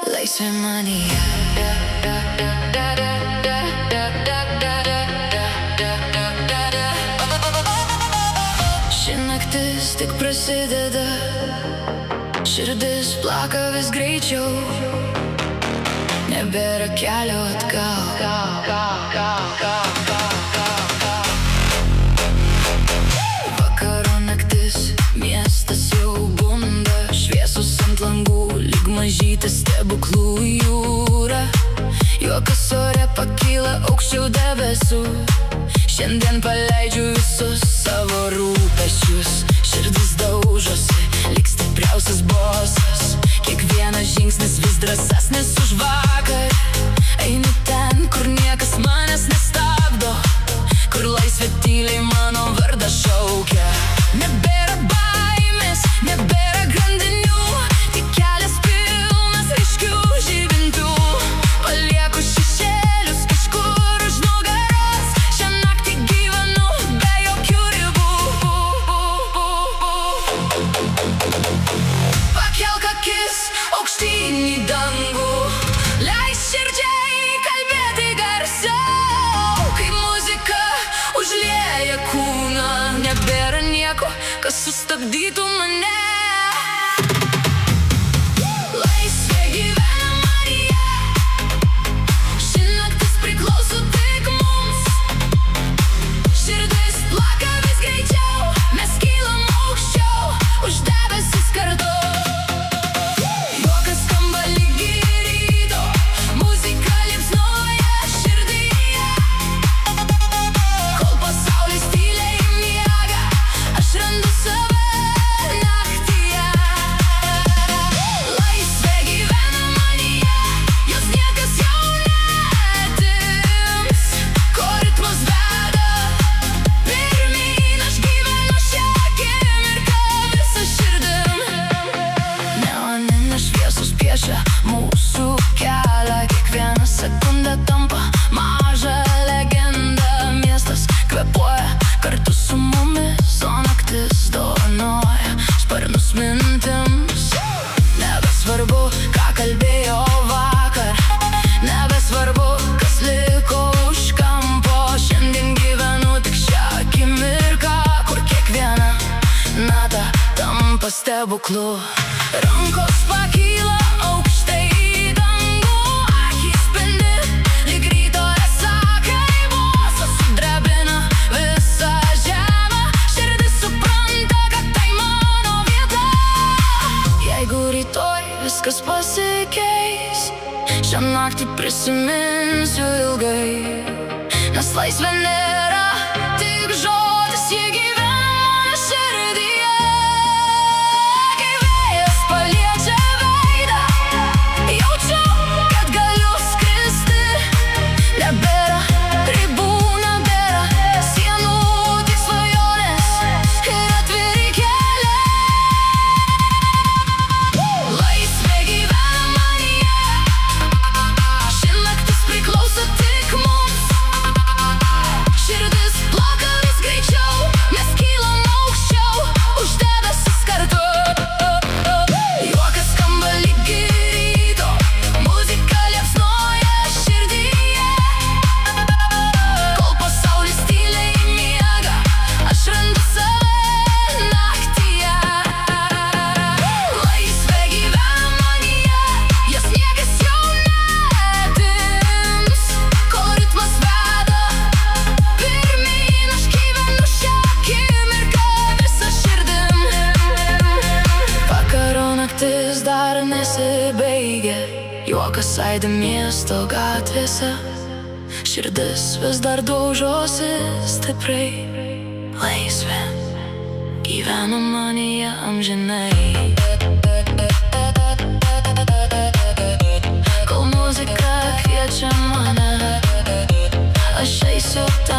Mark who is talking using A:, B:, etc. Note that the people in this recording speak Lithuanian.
A: Laisvė manyje. Ši naktis tik prasideda, širdis plaka vis greičiau, nebėra kelio atgal. Vakaro naktis, miestas jau bunda, šviesos ant langų, lyg mažytė stebuklų jūra. Juokas ore pakyla aukščiau debesų, šiandien paleidžiu visus savo rūpesčius. Širdis daužosi, lyg stipriausias bosas, kiekvienas žingsnis vis drąsesnis už vakar. Einu ten, kur niekas manęs nestabdo, kur laisvė tyliai mano vardą šaukia. Nebėra baimės, nebėra grandinių, tik kelias pilnas ryškių žibintų. Palieku šešėlius kažkur už nugaros, šią naktį gyvenu be jokių ribų. Pakelk akis aukštyn į dangų, leis širdžiai kalbėti garsiau. Kai muzika užlieja kūną, nebėra nieko, kas sustabdytų mane. Laisvė gyvena manyje, ši naktis priklauso tik mums. Širdis plaka vis greičiau, mes kylam aukščiau už debesis kartu. Juokas skamba lygi ryto, muzika liepsnoja širdyje. Kol pasaulis tyliai miega, aš randu save naktyje. Laisvė gyvena manyje, jos niekas jau neatims. Ko ritmas veda pirmyn, aš gyvenu šią akimirką visa širdim. Neoninės šviesos piešia mūsų kelią, kiekviena sekundė tampa maža legenda. Miestas kvėpuoja kartu su mumis, o naktis dovanoja sparnus mintims. Nebesvarbu, ką kalbėjo vakar, nebesvarbu, kas liko už kampo. Šiandien gyvenu tik šią akimirką, kur kiekviena nata tampa stebuklu. Rankos pakyla aukštai į dangų, akys spindi lyg ryto esą, kai bosas sudrebina visą žemę. Širdis supranta, kad tai mano vieta. Jeigu rytoj viskas pasikeis, šią naktį prisiminsiu ilgai, nes laisvė nėra tik žodis, ji gyvena širdyje. Kai vėjas paliečia veidą, jaučiu, kad galiu skristi. Nebėra ribų, nebėra sienų, tik svajonės ir atviri keliai. Laisvė gyvena manyje, ši naktis priklauso tik mums. Širdis plaka vis greičiau, mes kylam aukščiau už debesis kartu. Juokas skamba lygi ryto, muzika liepsnoja širdyje. Kol pasaulis tyliai miega, aš randu save naktyje. Laisvė gyvena manyje, jos niekas jau neatims. Kol ritmas veda pirmyn, aš gyvenu šią akimirką visa širdim. Vakaro naktis dar nesibaigia, juokas aidi miesto gatvėse. Širdis vis dar daužosi stipriai. Laisvė gyvena manyje amžinai. Kol muzika kviečia mane, aš eisiu ten.